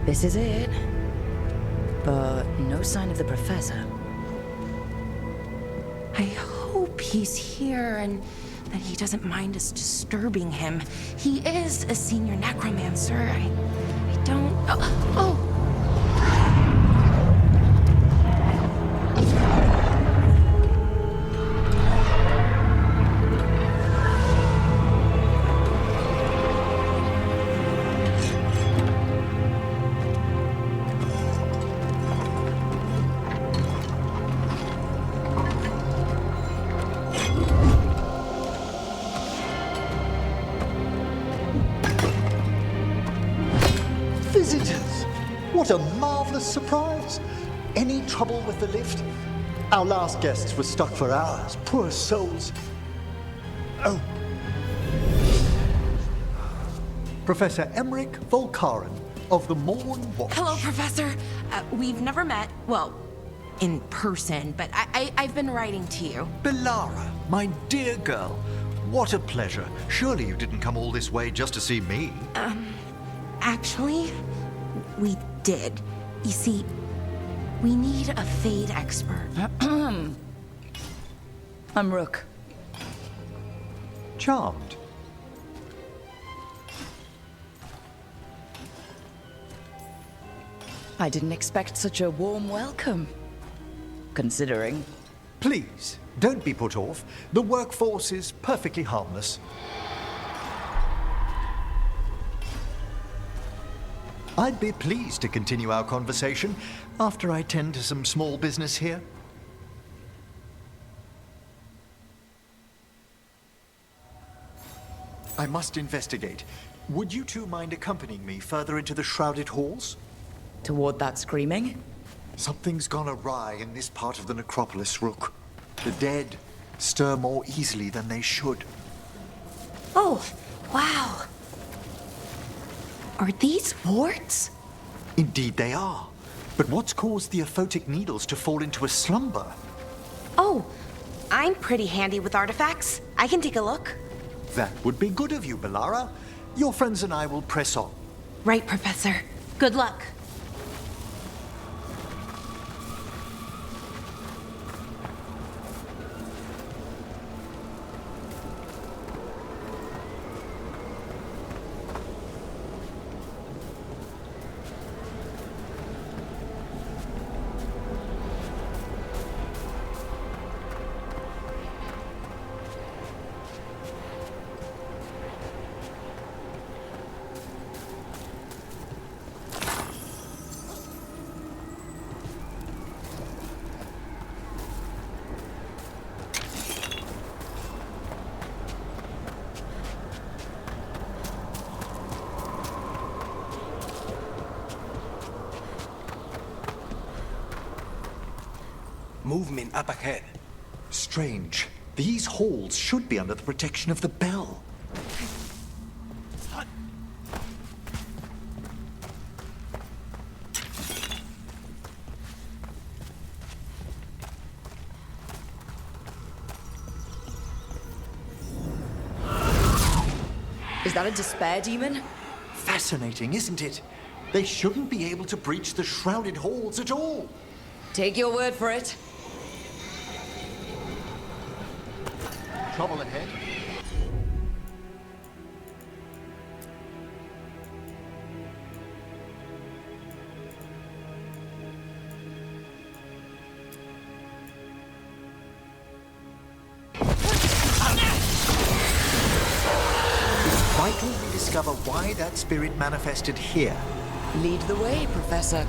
This is it. But no sign of the professor. I hope he's here and that he doesn't mind us disturbing him. He is a senior necromancer. I don't... Oh! Visitors! What a marvelous surprise! Any trouble with the lift? Our last guests were stuck for hours. Poor souls. Oh. Professor Emmrich Volkaren of the Morn Watch. Hello, Professor. We've never met, well, in person, but I've been writing to you. Belara, my dear girl, what a pleasure. Surely you didn't come all this way just to see me. Actually, we did. You see, we need a Fade expert. I'm Rook. Charmed. I didn't expect such a warm welcome. Considering. Please, don't be put off. The workforce is perfectly harmless. I'd be pleased to continue our conversation after I tend to some small business here. I must investigate. Would you two mind accompanying me further into the shrouded halls? Toward that screaming? Something's gone awry in this part of the necropolis, Rook. The dead stir more easily than they should. Oh, wow. Are these warts? Indeed they are. But what's caused the aphotic needles to fall into a slumber? Oh, I'm pretty handy with artifacts. I can take a look. That would be good of you, Belara. Your friends and I will press on. Right, Professor. Good luck. Movement up ahead. Strange. These halls should be under the protection of the bell. Is that a despair demon? Fascinating, isn't it? They shouldn't be able to breach the shrouded halls at all. Take your word for it. Trouble ahead. It's vital we discover why that spirit manifested here. Lead the way, Professor.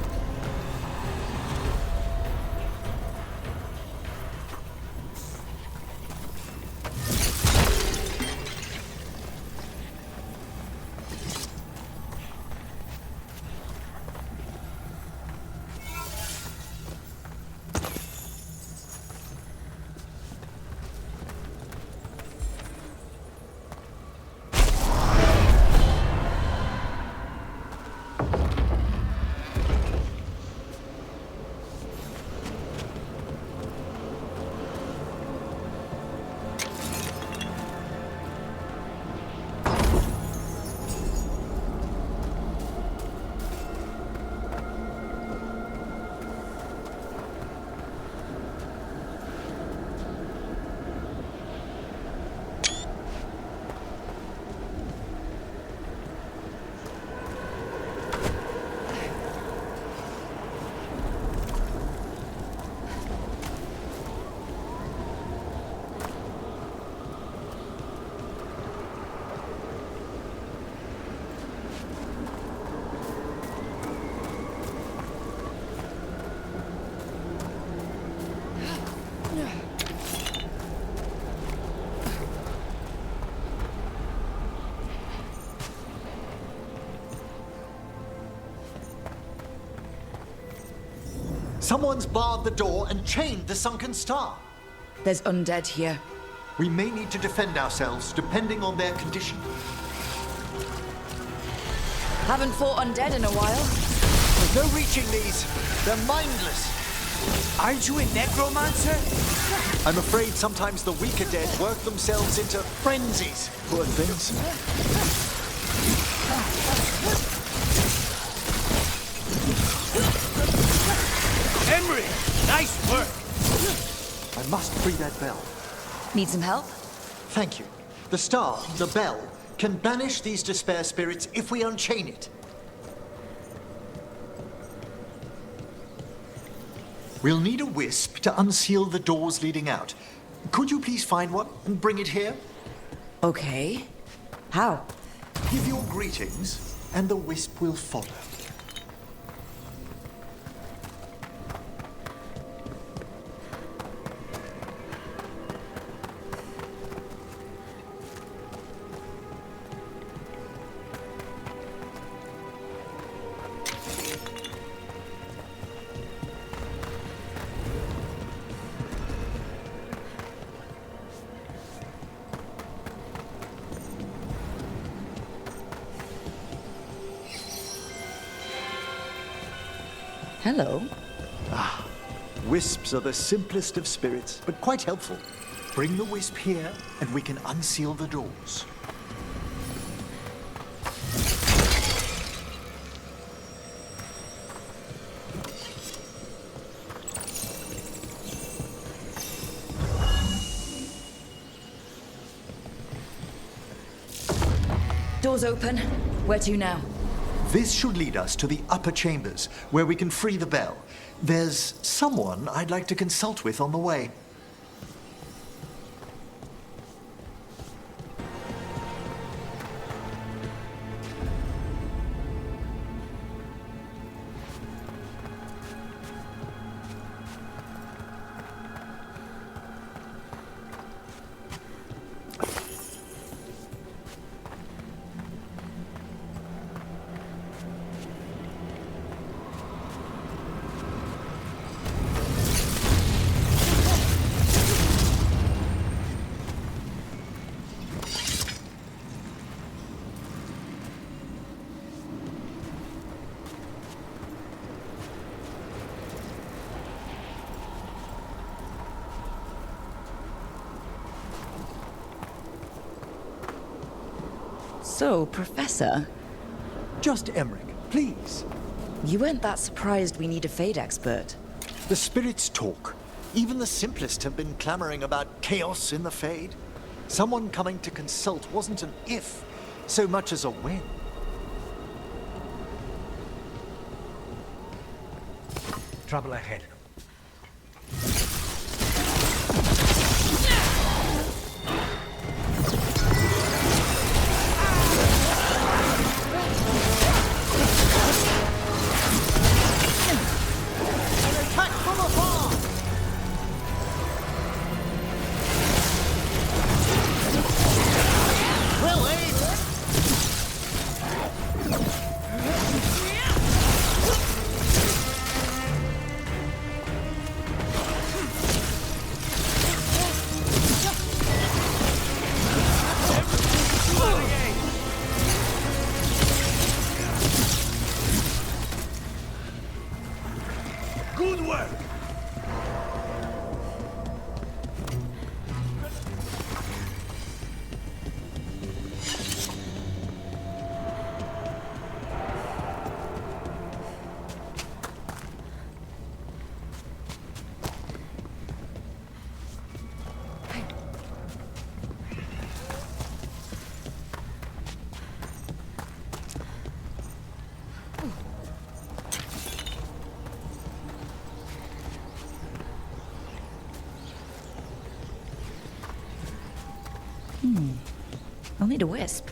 Someone's barred the door and chained the sunken star. There's undead here. We may need to defend ourselves depending on their condition. Haven't fought undead in a while. There's no reaching these. They're mindless. Aren't you a necromancer? I'm afraid sometimes the weaker dead work themselves into frenzies. Poor things. Emmrich, nice work. I must free that bell. Need some help? Thank you. The star, the bell, can banish these despair spirits if we unchain it. We'll need a wisp to unseal the doors leading out. Could you please find one and bring it here? Okay. How? Give your greetings, and the wisp will follow. Hello. Wisps are the simplest of spirits, but quite helpful. Bring the wisp here, and we can unseal the doors. Doors open. Where to now? This should lead us to the upper chambers, where we can free the bell. There's someone I'd like to consult with on the way. So, Professor, Just Emmrich, please. you weren't that surprised we need a Fade expert. The spirits talk. Even the simplest have been clamoring about chaos in the Fade. Someone coming to consult wasn't an if, so much as a when. Trouble ahead. Good work! I'll need a wisp.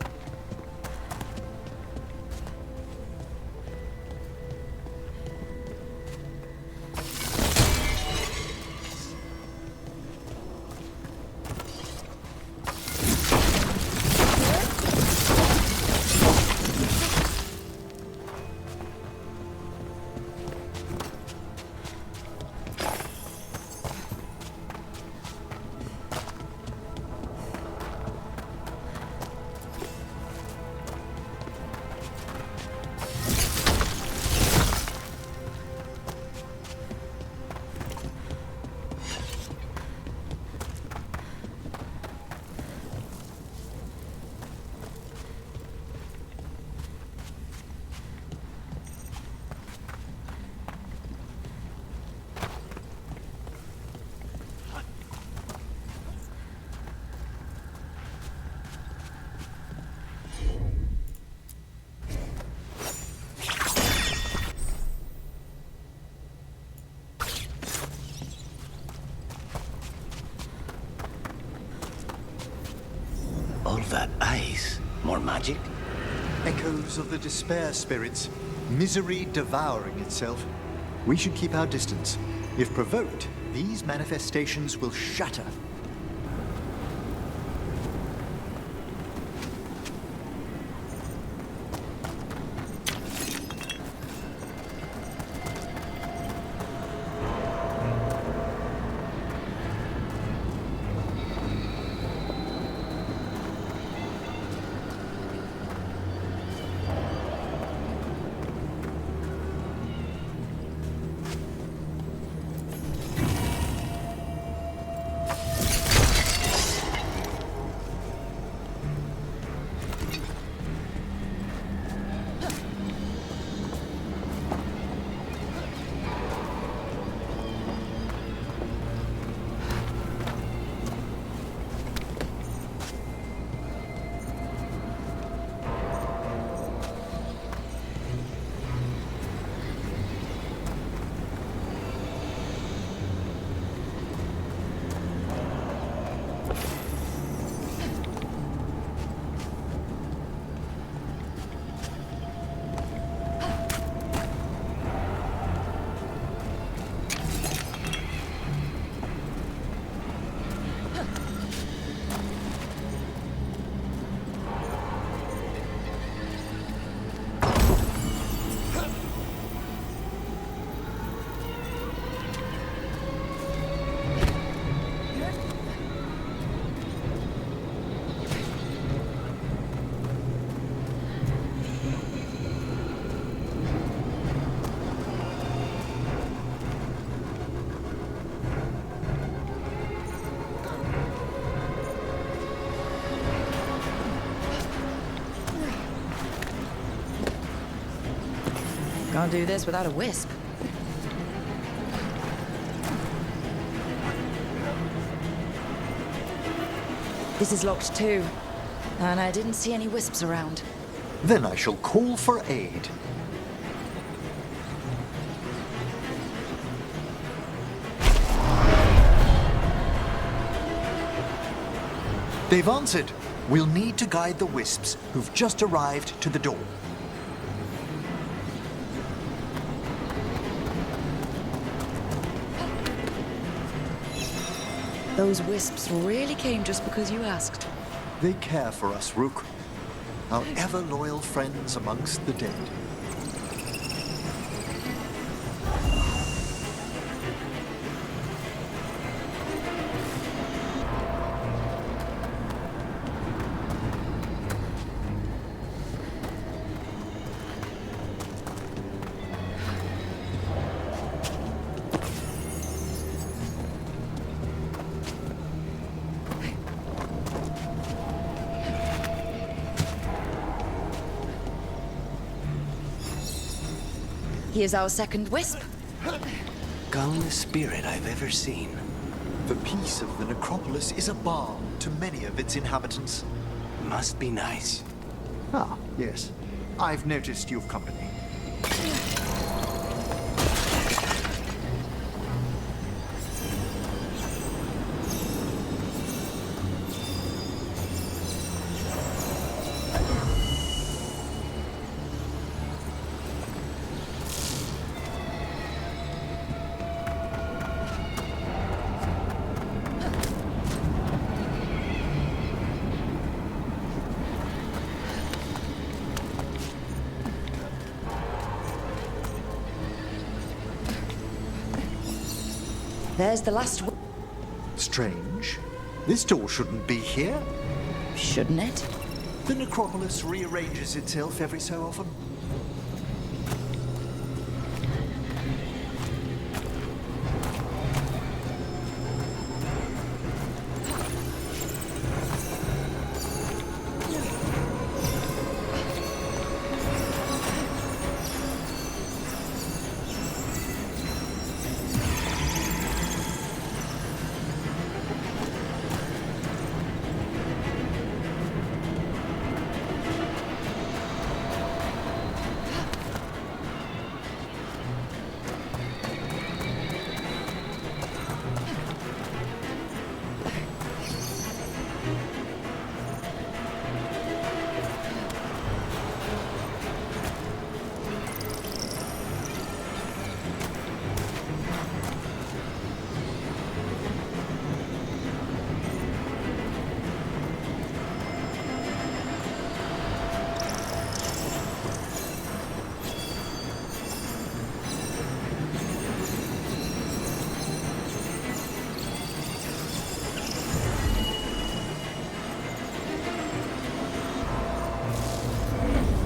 All that ice. More magic? Echoes of the despair spirits. Misery devouring itself. We should keep our distance. If provoked, these manifestations will shatter. Can't do this without a wisp. This is locked too, and I didn't see any wisps around. Then I shall call for aid. They've answered. We'll need to guide the wisps who've just arrived to the door. Those wisps really came just because you asked. They care for us, Rook. Our ever-loyal friends amongst the dead. Here's our second wisp. Calmest spirit I've ever seen. The peace of the necropolis is a balm to many of its inhabitants. Must be nice. Ah, yes. I've noticed you've company. There's the last Strange. This door shouldn't be here. Shouldn't it? The necropolis rearranges itself every so often.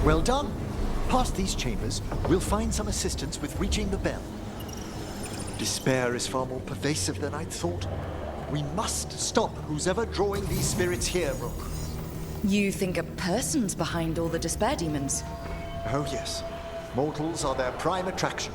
Well done. Past these chambers, we'll find some assistance with reaching the bell. Despair is far more pervasive than I'd thought. We must stop who's ever drawing these spirits here, Rook. You think a person's behind all the despair demons? Oh yes. Mortals are their prime attraction.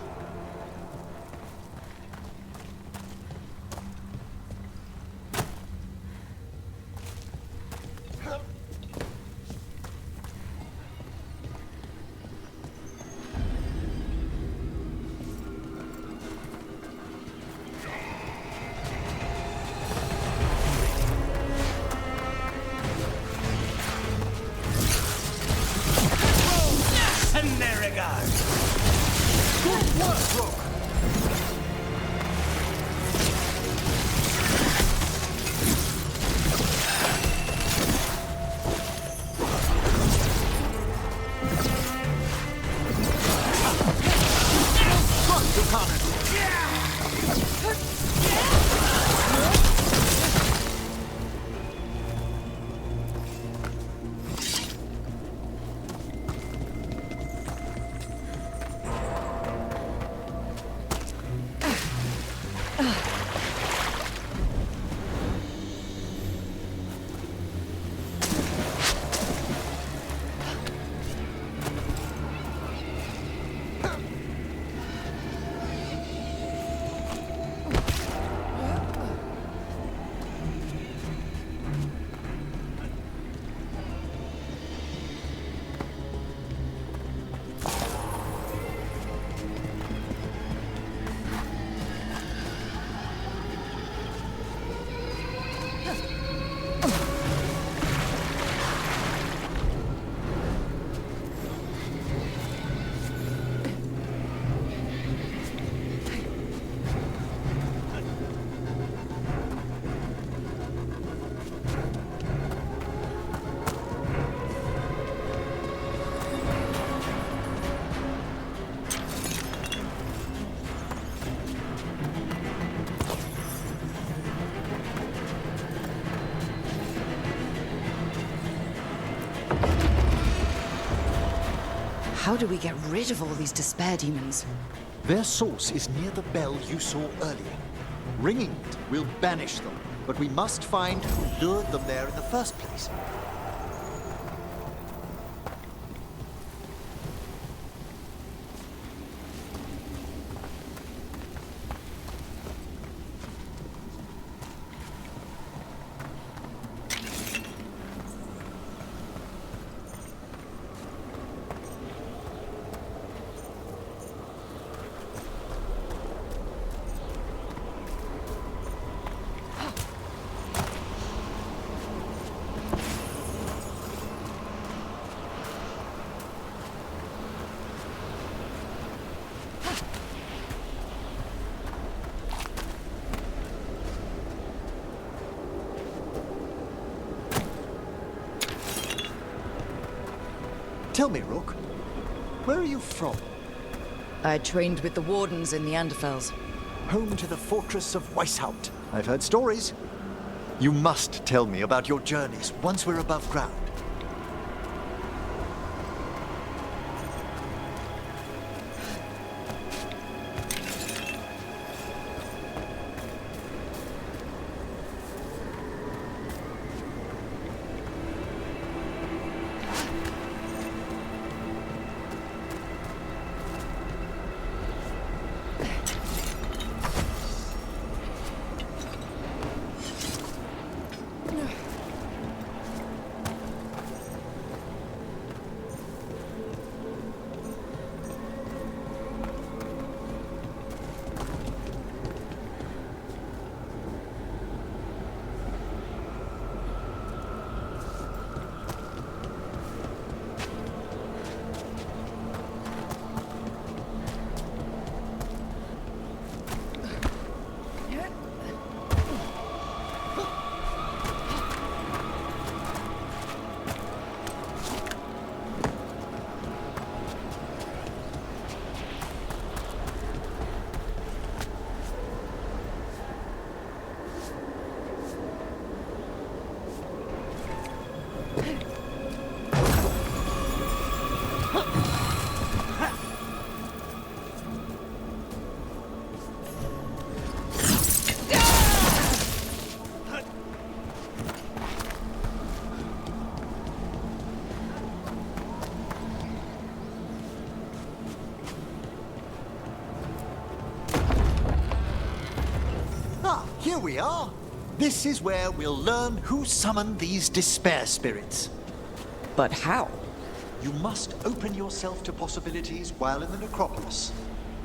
How do we get rid of all these despair demons? Their source is near the bell you saw earlier. Ringing it will banish them, but we must find who lured them there in the first place. Tell me, Rook, where are you from? I trained with the wardens in the Anderfels. Home to the fortress of Weishaupt. I've heard stories. You must tell me about your journeys once we're above ground. here we are. This is where we'll learn who summoned these despair spirits. But how? You must open yourself to possibilities while in the necropolis.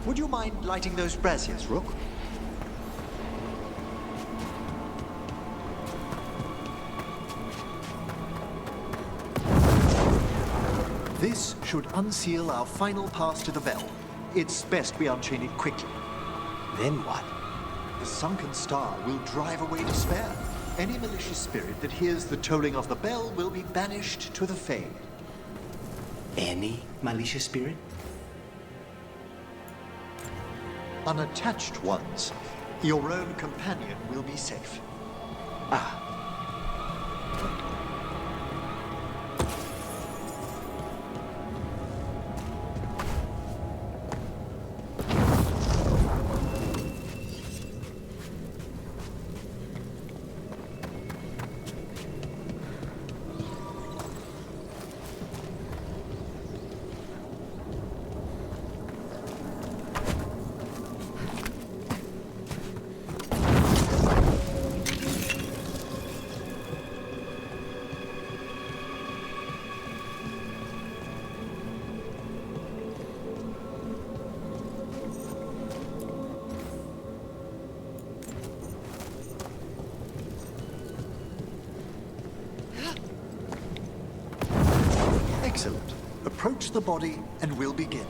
Would you mind lighting those braziers, Rook? This should unseal our final pass to the bell. It's best we unchain it quickly. Then what? The sunken star will drive away despair. Any malicious spirit that hears the tolling of the bell will be banished to the Fade. Any malicious spirit? Unattached ones. Your own companion will be safe. Excellent. Approach the body and we'll begin.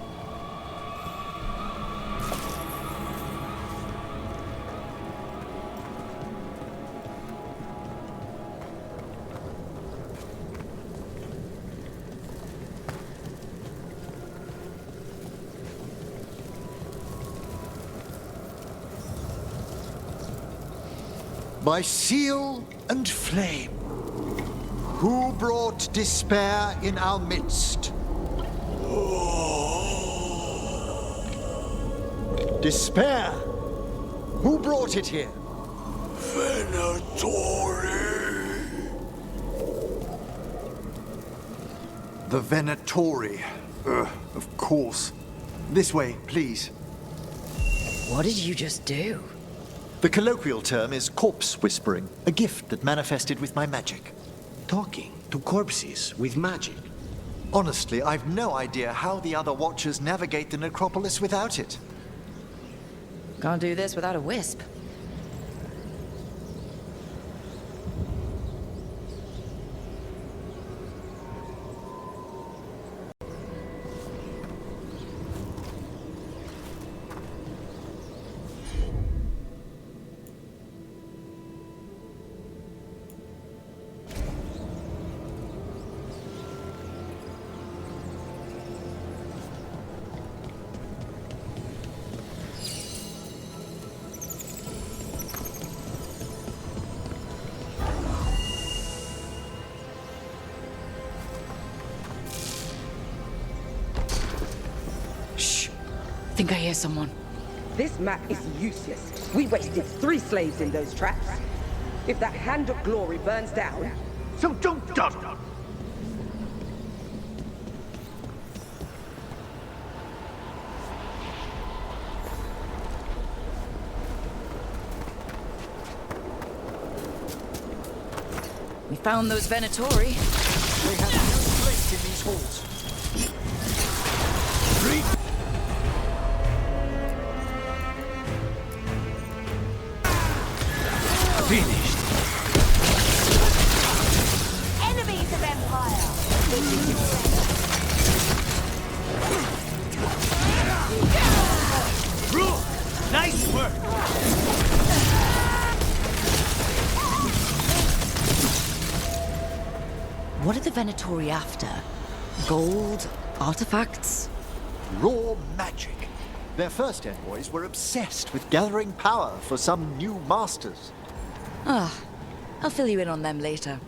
By seal and flame, who brought despair in our midst? Despair? Who brought it here? The Venatori. Of course. This way, please. What did you just do? The colloquial term is corpse whispering, a gift that manifested with my magic. Talking to corpses with magic. Honestly, I've no idea how the other Watchers navigate the necropolis without it. Can't do this without a wisp. I think I hear someone. This map is useless. We wasted 3 slaves in those traps. If that Hand of Glory burns down... So don't dawdle. We found those Venatori. They have no place in these halls. Finished. Enemies of Empire! Rule! Nice work! What are the Venatori after? Gold? Artifacts? Raw magic. Their first envoys were obsessed with gathering power for some new masters. Ah, I'll fill you in on them later.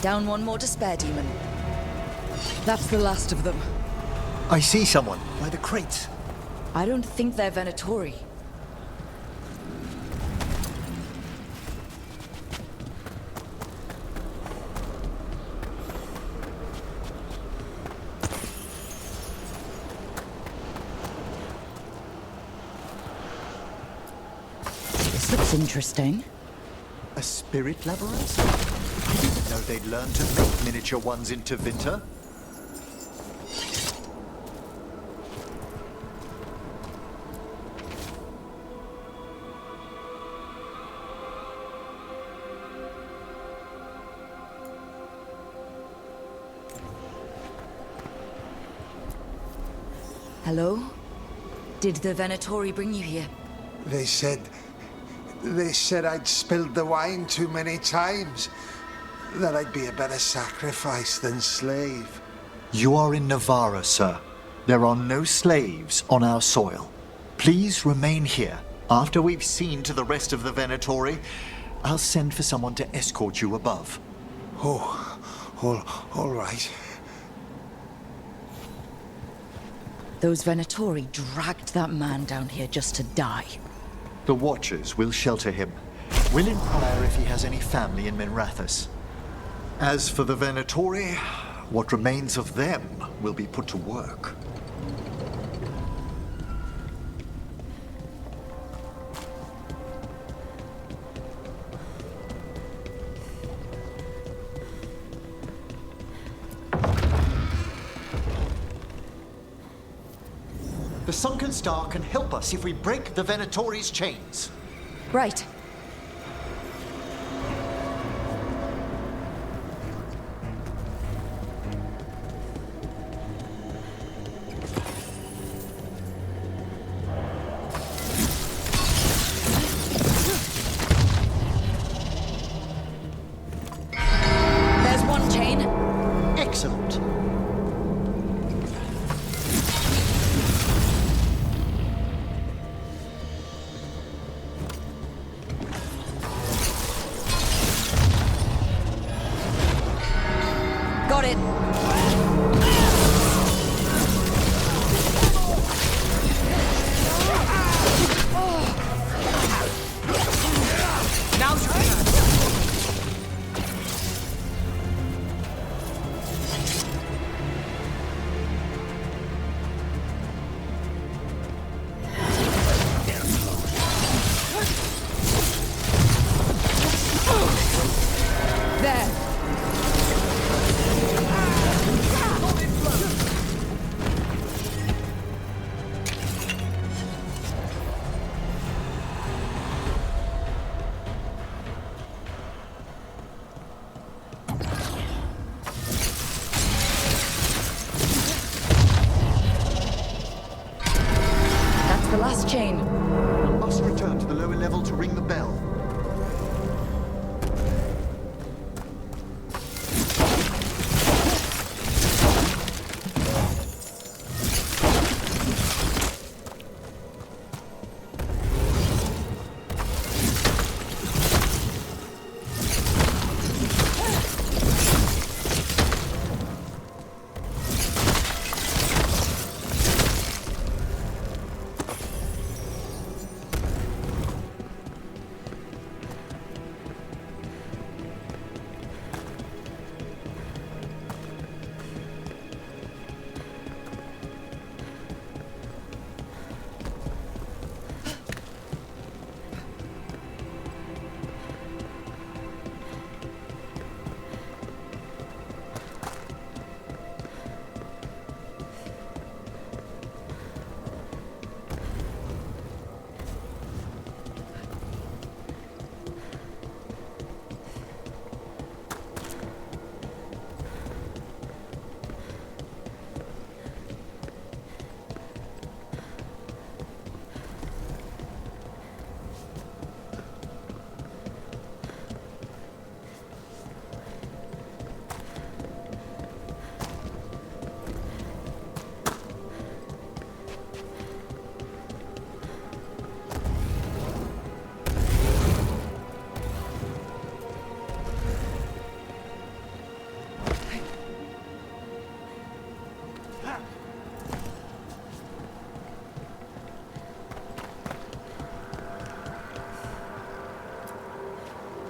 Down one more despair demon. That's the last of them. I see someone by the crates. I don't think they're Venatori. This looks interesting. A spirit labyrinth? I didn't know they'd learned to make miniature ones into Winter. Hello? Did the Venatori bring you here? They said I'd spilled the wine too many times. That I'd be a better sacrifice than slave. You are in Navarra, sir. There are no slaves on our soil. Please remain here. After we've seen to the rest of the Venatori, I'll send for someone to escort you above. Oh, all right. Those Venatori dragged that man down here just to die. The Watchers will shelter him. We'll inquire if he has any family in Minrathous. As for the Venatori, what remains of them will be put to work. The Sunken Star can help us if we break the Venatori's chains. Right. There's one chain. Excellent. Got it. Now's your turn. There. That's the last chain. We must return to the lower level to ring the bell.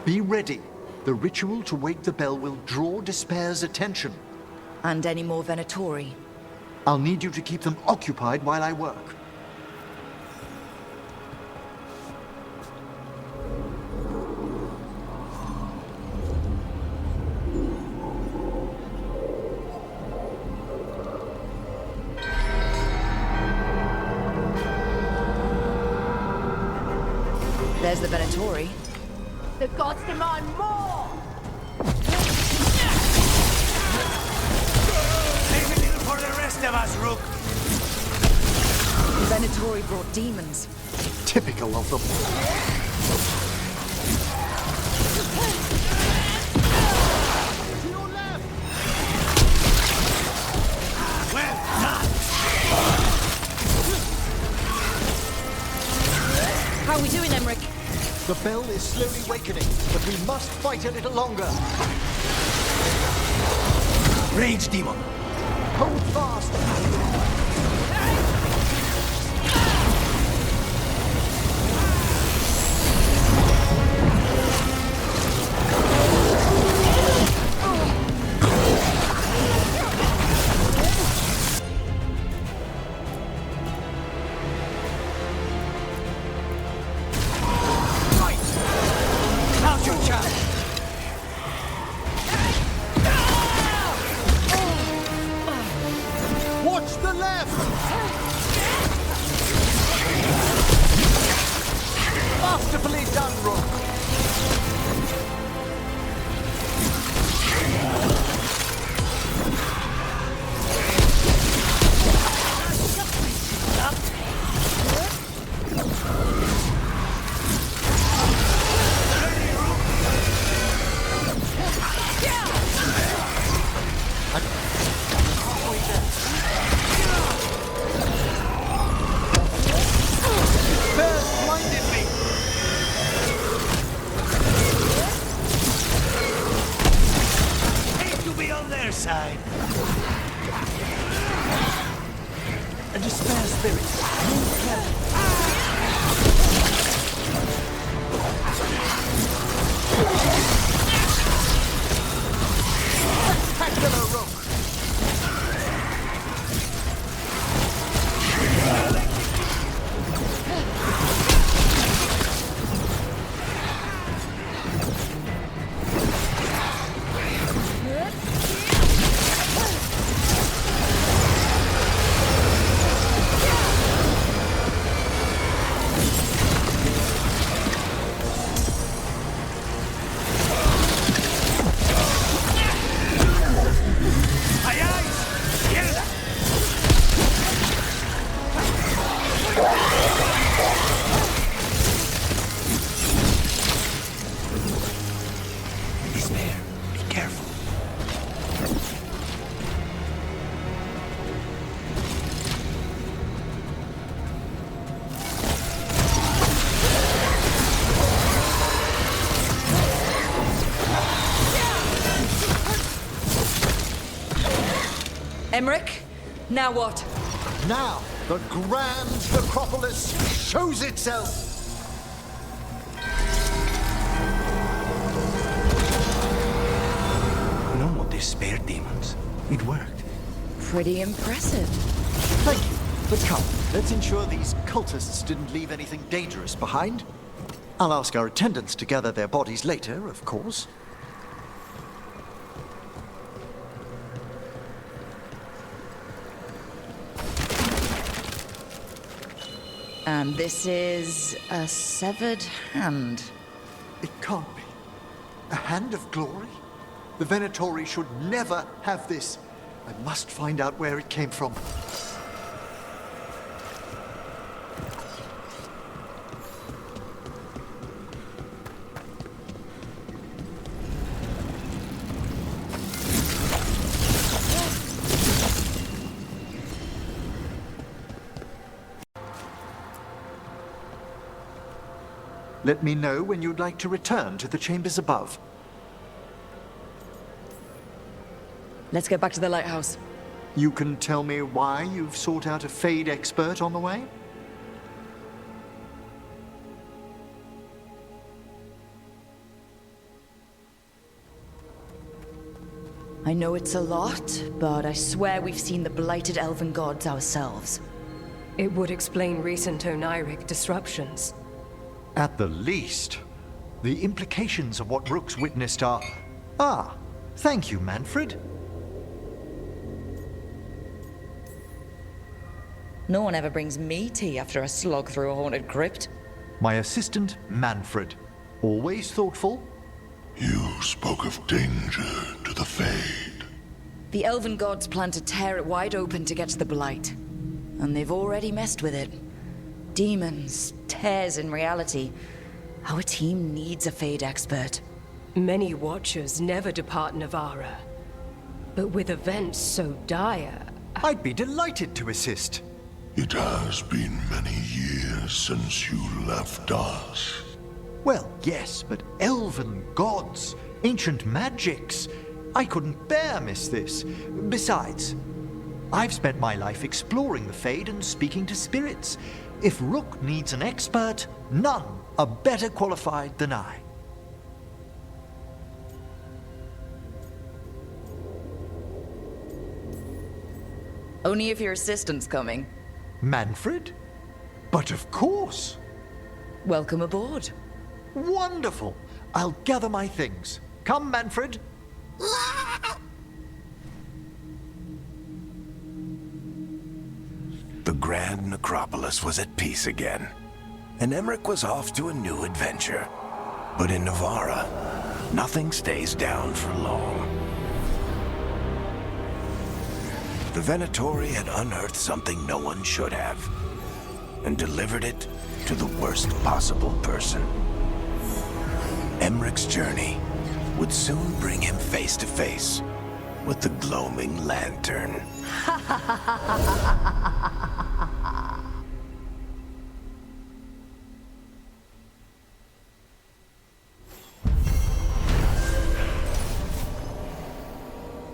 Be ready. The ritual to wake the bell will draw Despair's attention. And any more Venatori? I'll need you to keep them occupied while I work. There's the Venatori. The gods demand more! Leave a little for the rest of us, Rook. The Venatori brought demons. Typical of them. Well done! How are we doing, Emmrich? The bell is slowly wakening, but we must fight a little longer. Rage demon. Hold fast! Now's your chance. Watch the left! Masterfully done, Rook! Bear's blinded me! Hate to be on their side. A despair spirit. Move carefully. Spectacular, Rook! Aye, aye! Izquierda! Despair, be careful. Emmrich, now what? Now, the grand necropolis shows itself! No more despair demons. It worked. Pretty impressive. Thank you. But come, let's ensure these cultists didn't leave anything dangerous behind. I'll ask our attendants to gather their bodies later, of course. And this is a severed hand. It can't be. A hand of glory? The Venatori should never have this. I must find out where it came from. Let me know when you'd like to return to the chambers above. Let's get back to the lighthouse. You can tell me why you've sought out a Fade expert on the way? I know it's a lot, but I swear we've seen the blighted elven gods ourselves. It would explain recent oniric disruptions. At the least, the implications of what Rook's witnessed are... Ah, thank you, Manfred. No one ever brings me tea after a slog through a haunted crypt. My assistant, Manfred. Always thoughtful. You spoke of danger to the Fade. The elven gods plan to tear it wide open to get to the blight. And they've already messed with it. Demons, tears in reality. Our team needs a Fade expert. Many Watchers never depart Navara. But with events so dire... I'd be delighted to assist. It has been many years since you left us. Well, yes, but elven gods, ancient magics. I couldn't bear miss this. Besides, I've spent my life exploring the Fade and speaking to spirits. If Rook needs an expert, none are better qualified than I. Only if your assistant's coming. Manfred? But of course! Welcome aboard. Wonderful! I'll gather my things. Come, Manfred. The Grand Necropolis was at peace again, and Emmrich was off to a new adventure. But in Navara, nothing stays down for long. The Venatori had unearthed something no one should have, and delivered it to the worst possible person. Emmrich's journey would soon bring him face to face with the gloaming lantern.